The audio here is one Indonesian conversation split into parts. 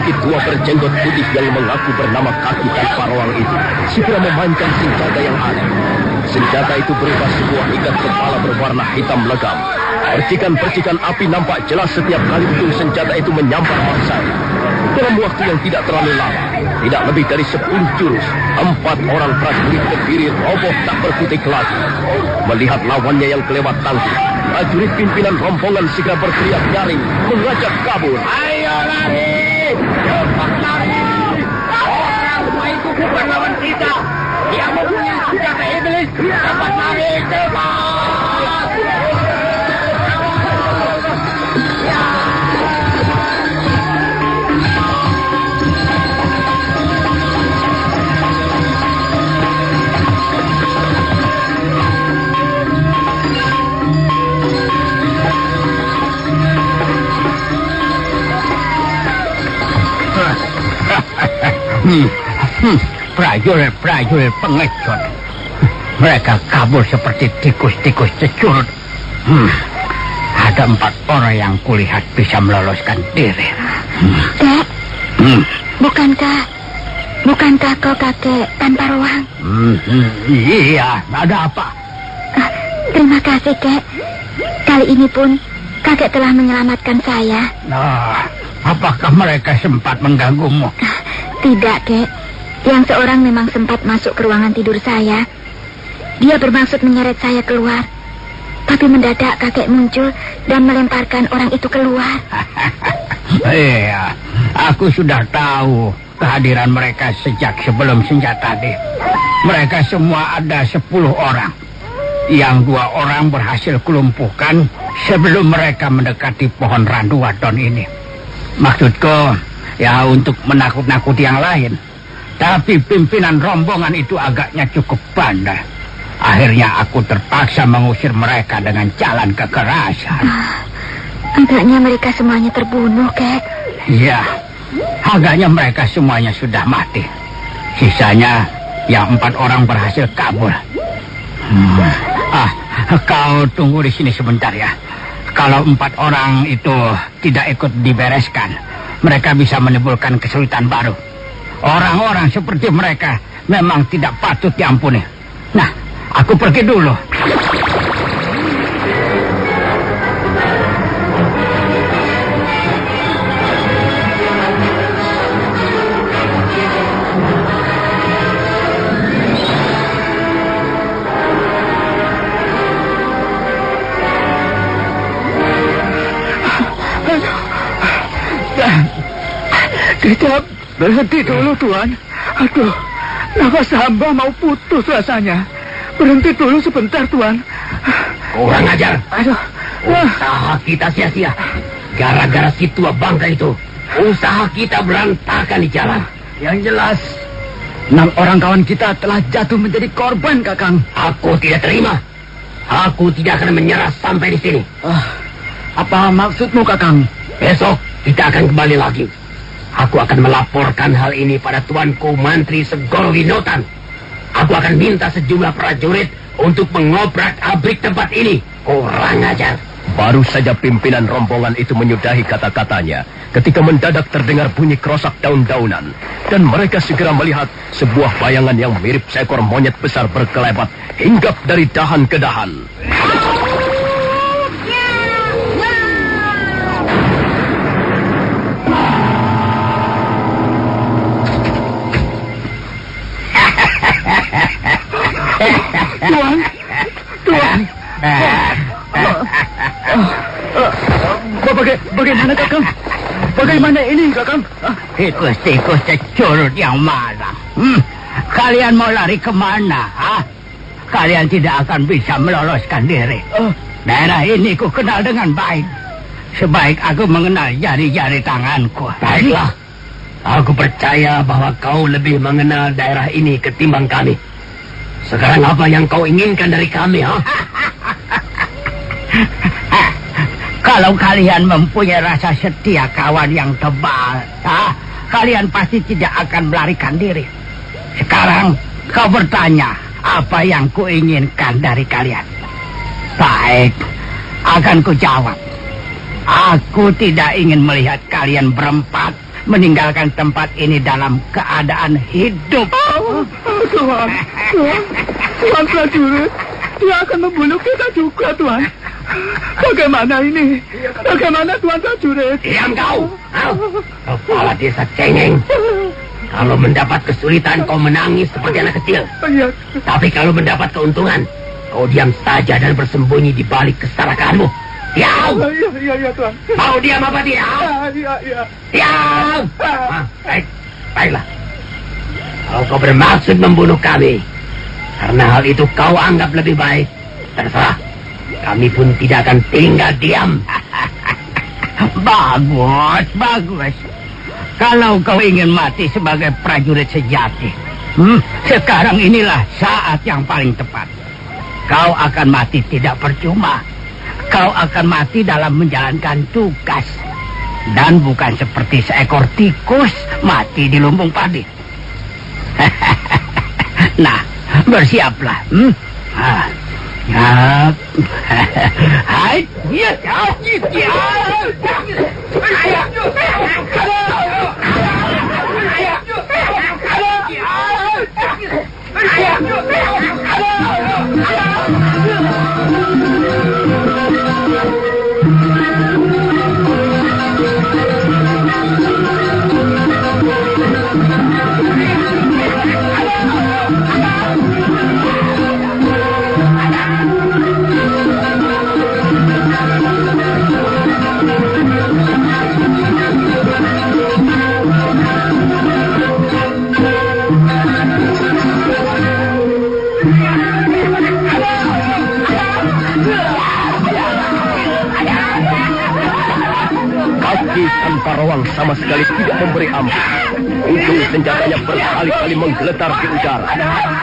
lelaki tua berjenggot putih yang mengaku bernama Kaki Tanpa Ruang itu segera memancang senjata yang aneh. Senjata itu berupa sebuah ikat kepala berwarna hitam legam. Percikan-percikan api nampak jelas setiap kali ujung senjata itu menyambar mangsanya. Dalam waktu yang tidak terlalu lama, tidak lebih dari 10 jurus, 4 orang prajurit berdiri roboh tak berkutik lagi. Melihat lawannya yang kelewat tangguh, prajurit pimpinan rombongan segera berteriak nyaring, mengajak kabur. Ayo lari! Cepat lari! Orang tua itu bukan lawan kita. Dia mempunyai senjata iblis. Cepat lari! Cepat! Prajurit pengecut. Mereka kabur seperti tikus-tikus cecurut. Ada 4 orang yang kulihat bisa meloloskan diri. Kek, bukankah kau kakek tanpa ruang? Iya, ada apa? Terima kasih, Kek. Kali ini pun kakek telah menyelamatkan saya. Nah, apakah mereka sempat mengganggumu? Tidak, Kek. Yang seorang memang sempat masuk ke ruangan tidur saya. Dia bermaksud menyeret saya keluar. Tapi mendadak kakek muncul dan melemparkan orang itu keluar. Iya, aku sudah tahu kehadiran mereka sejak sebelum senjata tadi. Mereka semua ada 10 orang. Yang 2 orang berhasil kulumpuhkan sebelum mereka mendekati pohon randu wadon ini. Maksudku, ya untuk menakut-nakuti yang lain. Tapi pimpinan rombongan itu agaknya cukup pandai. Akhirnya aku terpaksa mengusir mereka dengan jalan kekerasan. Agaknya mereka semuanya terbunuh, Kek. Iya, agaknya mereka semuanya sudah mati. Sisanya yang 4 orang berhasil kabur. Kau tunggu di sini sebentar ya. Kalau 4 orang itu tidak ikut dibereskan, mereka bisa menimbulkan kesulitan baru. Orang-orang seperti mereka memang tidak patut diampuni. Nah, aku pergi dulu. Tidak, berhenti dulu, Tuan. Aduh, nafas hamba mau putus rasanya. Berhenti dulu sebentar, Tuan. Kurang ajar. Aduh. Usaha kita sia-sia. Gara-gara si tua bangka itu, usaha kita berantakan di jalan. Yang jelas, 6 orang kawan kita telah jatuh menjadi korban, Kakang. Aku tidak terima. Aku tidak akan menyerah sampai di sini. Apa maksudmu, Kakang? Besok kita akan kembali lagi. Aku akan melaporkan hal ini pada Tuanku Mantri Segoro Winotan. Aku akan minta sejumlah prajurit untuk mengobrak-abrik tempat ini. Kurang ajar. Baru saja pimpinan rombongan itu menyudahi kata-katanya ketika mendadak terdengar bunyi kerosak daun-daunan. Dan mereka segera melihat sebuah bayangan yang mirip seekor monyet besar berkelebat hinggap dari dahan ke dahan. Tuan. Bagaimana, Kakang? Bagaimana ini, Kakang? Tikus-tikus cecurut yang malang. Kalian mau lari kemana? Kalian tidak akan bisa meloloskan diri. Daerah ini ku kenal dengan baik. Sebaik aku mengenal jari-jari tanganku. Baiklah. Aku percaya bahwa kau lebih mengenal daerah ini ketimbang kami. Sekarang apa yang kau inginkan dari kami, ha? Kalau kalian mempunyai rasa setia kawan yang tebal, kalian pasti tidak akan melarikan diri. Sekarang kau bertanya apa yang kuinginkan dari kalian. Baik, akan ku jawab. Aku tidak ingin melihat kalian berempat meninggalkan tempat ini dalam keadaan hidup. Tuan, Tuan prajurit, dia akan membunuh kita juga, Tuan. Bagaimana ini? Bagaimana, Tuan prajurit? Diam kau! Kepala desa cengeng. Kalau mendapat kesulitan, kau menangis seperti anak kecil. Iya. Tapi kalau mendapat keuntungan, kau diam saja dan bersembunyi di balik keserakahanmu. Diam! Iya, Tuan. Mau diam apa diam? Iya. Diam! Baiklah. Kalau kau bermaksud membunuh kami, karena hal itu kau anggap lebih baik, terserah. Kami pun tidak akan tinggal diam. Bagus. Kalau kau ingin mati sebagai prajurit sejati, sekarang inilah saat yang paling tepat. Kau akan mati tidak percuma. Kau akan mati dalam menjalankan tugas. Dan bukan seperti seekor tikus mati di lumbung padi. Nah, bersiaplah. Hai, Tanpa Rawang sama sekali tidak memberi ampun. Ujung senjatanya berkali-kali menggeletar di udara.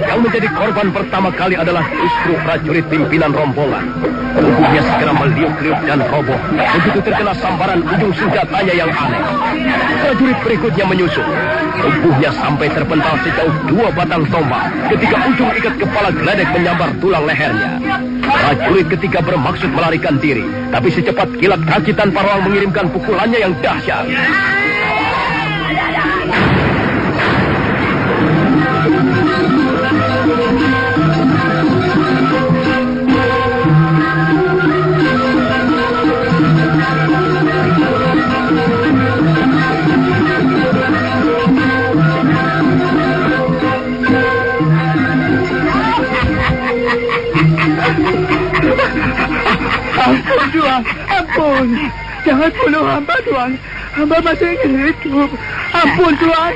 Yang menjadi korban pertama kali adalah justru prajurit pimpinan rombongan. Tubuhnya segera meliuk-liuk dan roboh begitu terkena sambaran ujung senjatanya yang aneh. Prajurit berikutnya menyusul. Tubuhnya sampai terpental sejauh 2 batang tombak ketika ujung ikat kepala geledek menyambar tulang lehernya. Prajurit ketiga bermaksud melarikan diri, tapi secepat kilat kaki Tanpa Rawang mengirimkan pukulannya yang dahsyat. Ampun, Tuan. Ampun. Jangan bunuh hamba, Tuan. Hamba masih ingin hidup. Ampun, Tuan.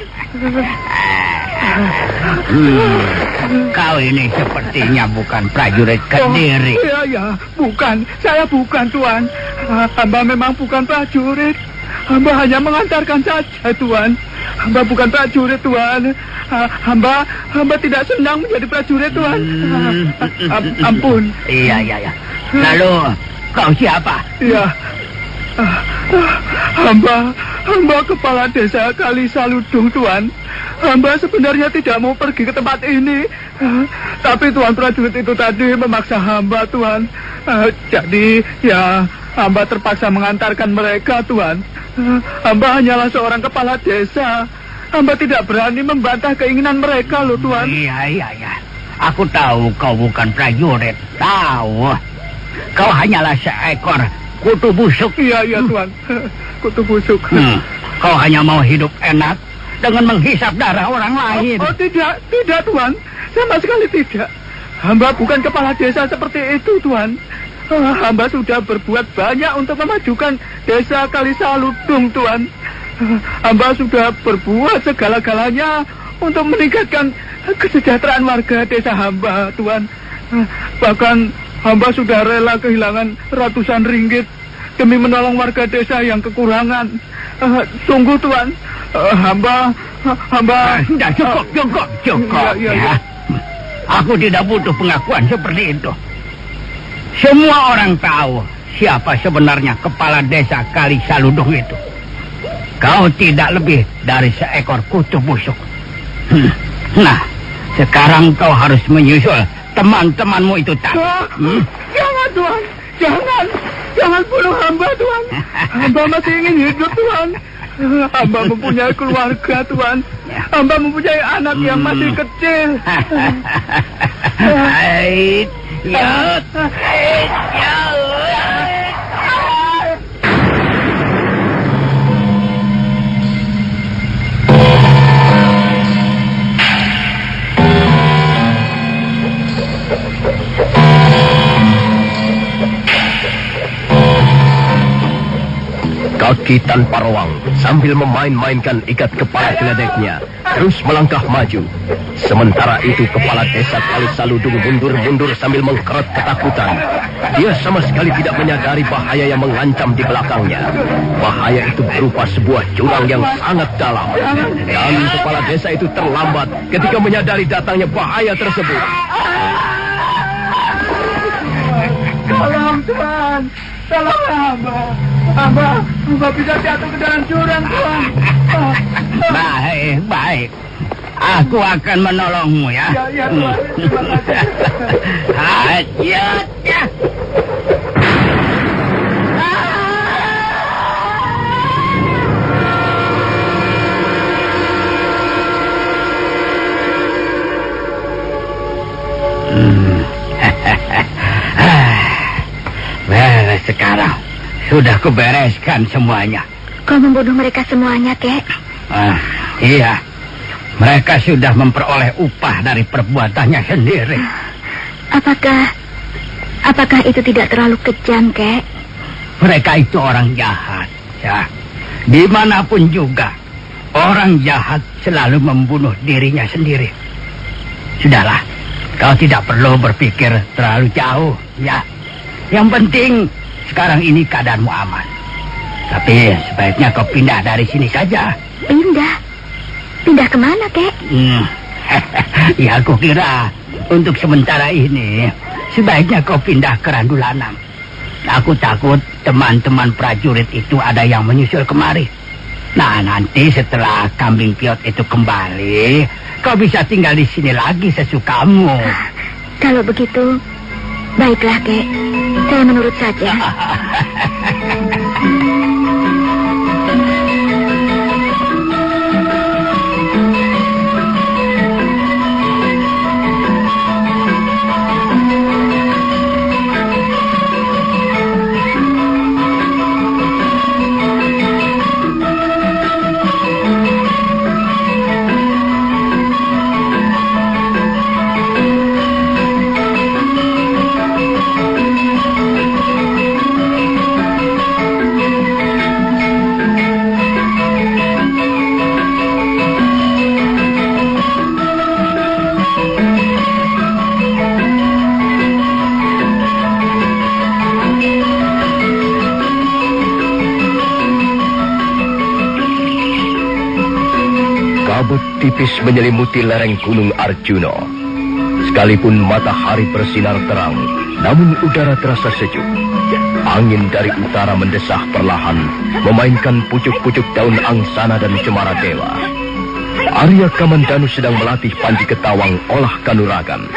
Kau ini sepertinya bukan prajurit Kediri. Iya. Bukan. Saya bukan, Tuan. Hamba memang bukan prajurit. Hamba hanya mengantarkan saja, Tuan. Hamba bukan prajurit, Tuan. Hamba tidak senang menjadi prajurit, Tuan. Ampun. Iya. Lalu, kau siapa? Iya. Hamba kepala desa Kalisaludung, Tuan. Hamba sebenarnya tidak mau pergi ke tempat ini. Tapi Tuan prajurit itu tadi memaksa hamba, Tuan. Jadi, ya, hamba terpaksa mengantarkan mereka, Tuan. Hamba hanyalah seorang kepala desa. Hamba tidak berani membantah keinginan mereka, loh, Tuan. Iya. Aku tahu kau bukan prajurit. Tahu. Kau hanyalah seekor kutu busuk. Iya, Tuan. Kutu busuk. Kau hanya mau hidup enak dengan menghisap darah orang lain. Oh, tidak, Tuan. Sama sekali tidak. Hamba bukan kepala desa seperti itu, Tuan. Hamba sudah berbuat banyak untuk memajukan desa Kalisaludung, Tuan. Hamba sudah berbuat segala-galanya untuk meningkatkan kesejahteraan warga desa hamba, Tuan. Bahkan hamba sudah rela kehilangan ratusan ringgit demi menolong warga desa yang kekurangan. Sungguh, Tuan. Hamba... Cukup. Ya. Aku tidak butuh pengakuan seperti itu. Semua orang tahu siapa sebenarnya kepala desa Kalisaludung itu. Kau tidak lebih dari seekor kutu busuk. Nah, sekarang kau harus menyusul teman-temanmu itu tadi. Jangan, Tuan. Jangan bunuh hamba, Tuan. Hamba masih ingin hidup, Tuan. Hamba mempunyai keluarga, Tuan. Hamba mempunyai anak yang masih kecil. Ait, ya, Kaki tanpa ruang sambil memain-mainkan ikat kepala geledeknya terus melangkah maju. Sementara itu kepala desa Kalisaludung mundur-mundur sambil mengkerut ketakutan. Dia sama sekali tidak menyadari bahaya yang mengancam di belakangnya. Bahaya itu berupa sebuah jurang yang sangat dalam. Dan kepala desa itu terlambat ketika menyadari datangnya bahaya tersebut. Tolong, Tuan. Tolong hamba. Hamba bisa jatuh ke dalam jurang, Tuan. Baik, baik. Aku akan menolongmu ya. Ya, Tuan. Terima kasih. Ya. Sekarang sudah kubereskan semuanya. Kau membunuh mereka semuanya, Kek? Iya. Mereka sudah memperoleh upah dari perbuatannya sendiri. Apakah itu tidak terlalu kejam, Kek? Mereka itu orang jahat, ya. Dimanapun juga, orang jahat selalu membunuh dirinya sendiri. Sudahlah, kau tidak perlu berpikir terlalu jauh, ya. Yang penting sekarang ini keadaanmu aman. Tapi sebaiknya kau pindah dari sini saja. Pindah? Pindah kemana, Kek? Ya, aku kira untuk sementara ini sebaiknya kau pindah ke Randulanang. Aku takut teman-teman prajurit itu ada yang menyusul kemari. Nah, nanti setelah kambing piot itu kembali, kau bisa tinggal di sini lagi sesukamu. Kalau begitu, baiklah, Kek. Saya menurut saja. Kabut tipis menyelimuti lereng Gunung Arjuna. Sekalipun matahari bersinar terang, namun udara terasa sejuk. Angin dari utara mendesah perlahan, memainkan pucuk-pucuk daun angsana dan cemara dewa. Arya Kamandanu sedang melatih Panji Ketawang olah kanuragan.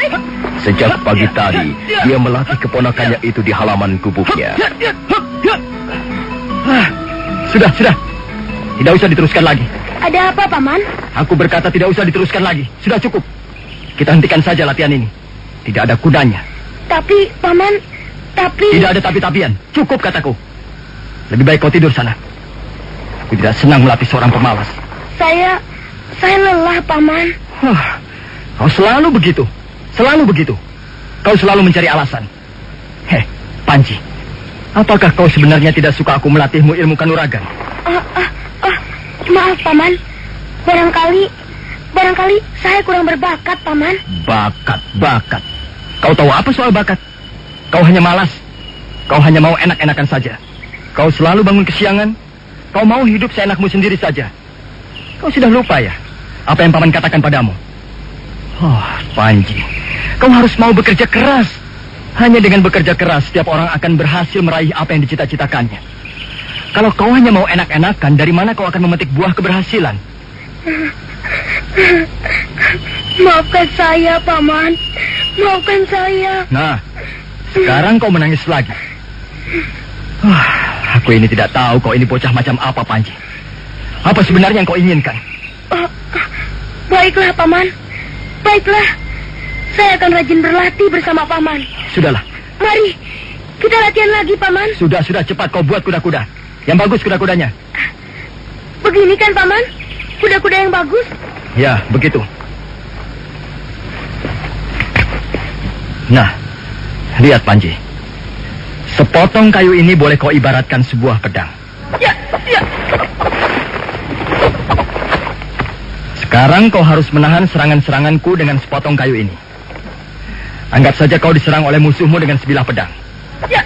Sejak pagi tadi, dia melatih keponakannya itu di halaman gubuknya. Sudah. Tidak usah diteruskan lagi. Ada apa, Paman? Aku berkata tidak usah diteruskan lagi. Sudah cukup. Kita hentikan saja latihan ini. Tidak ada kudanya. Tapi, Paman, Tidak ada tapi-tapian. Cukup, kataku. Lebih baik kau tidur sana. Aku tidak senang melatih seorang pemalas. Saya lelah, Paman. Kau selalu begitu. Kau selalu mencari alasan. Panji. Apakah kau sebenarnya tidak suka aku melatihmu ilmu kanuragan? Maaf, Paman. Barangkali saya kurang berbakat, Paman. Bakat. Kau tahu apa soal bakat? Kau hanya malas. Kau hanya mau enak-enakan saja. Kau selalu bangun kesiangan. Kau mau hidup seenakmu sendiri saja. Kau sudah lupa ya apa yang Paman katakan padamu? Panji, kau harus mau bekerja keras. Hanya dengan bekerja keras, setiap orang akan berhasil meraih apa yang dicita-citakannya. Kalau kau hanya mau enak-enakan, dari mana kau akan memetik buah keberhasilan? Maafkan saya, Paman. Maafkan saya. Nah, sekarang kau menangis lagi. Aku ini tidak tahu kau ini bocah macam apa, Panji. Apa sebenarnya yang kau inginkan? Baiklah, Paman. Baiklah. Saya akan rajin berlatih bersama Paman. Sudahlah. Mari, kita latihan lagi, Paman. Sudah, cepat kau buat kuda-kuda. Yang bagus kuda-kudanya. Begini kan, Paman? Kuda-kuda yang bagus. Ya, begitu. Nah, lihat Panji. Sepotong kayu ini boleh kau ibaratkan sebuah pedang. Ya. Sekarang kau harus menahan serangan-seranganku dengan sepotong kayu ini. Anggap saja kau diserang oleh musuhmu dengan sebilah pedang. Ya.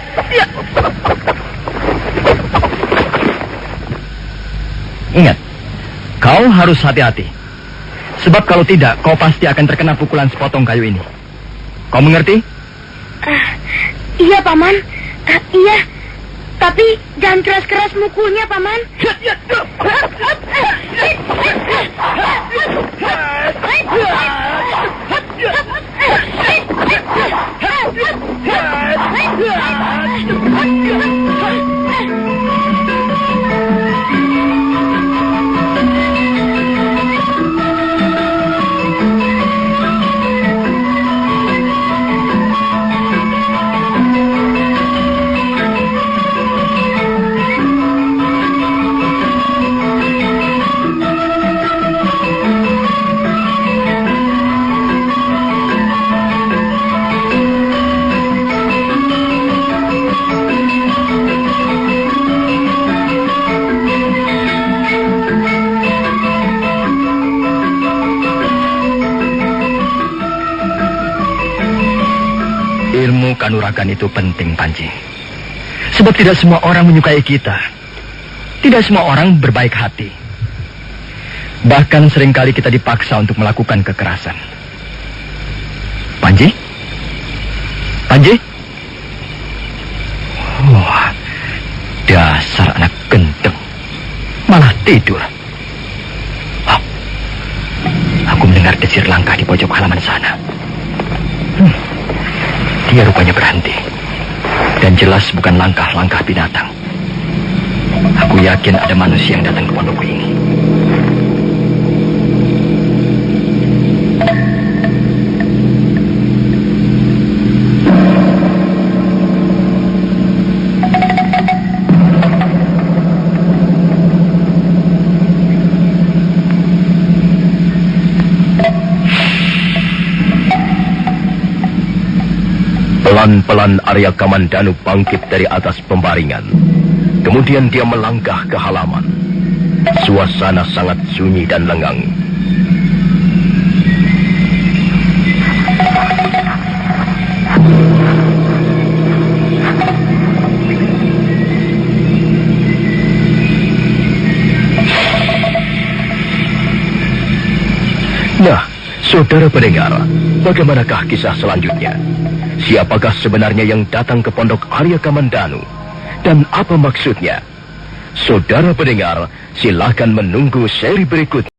Ingat, kau harus hati-hati. Sebab kalau tidak, kau pasti akan terkena pukulan sepotong kayu ini. Kau mengerti? Iya, Paman. Iya. Tapi jangan keras-keras mukulnya, Paman. Ilmu kanuragan itu penting, Panji. Sebab tidak semua orang menyukai kita. Tidak semua orang berbaik hati. Bahkan seringkali kita dipaksa untuk melakukan kekerasan. Panji? Panji? Wah, dasar anak gendeng. Malah tidur. Oh, aku mendengar desir langkah di pojok halaman sana. Dia rupanya berhenti. Dan jelas bukan langkah-langkah binatang. Aku yakin ada manusia yang datang ke pondokku ini. Pelan-pelan Arya Kamandanu bangkit dari atas pembaringan. Kemudian dia melangkah ke halaman. Suasana sangat sunyi dan lengang. Nah, saudara pendengar, bagaimanakah kisah selanjutnya? Siapakah sebenarnya yang datang ke pondok Arya Kamandanu? Dan apa maksudnya? Saudara pendengar, silakan menunggu seri berikutnya.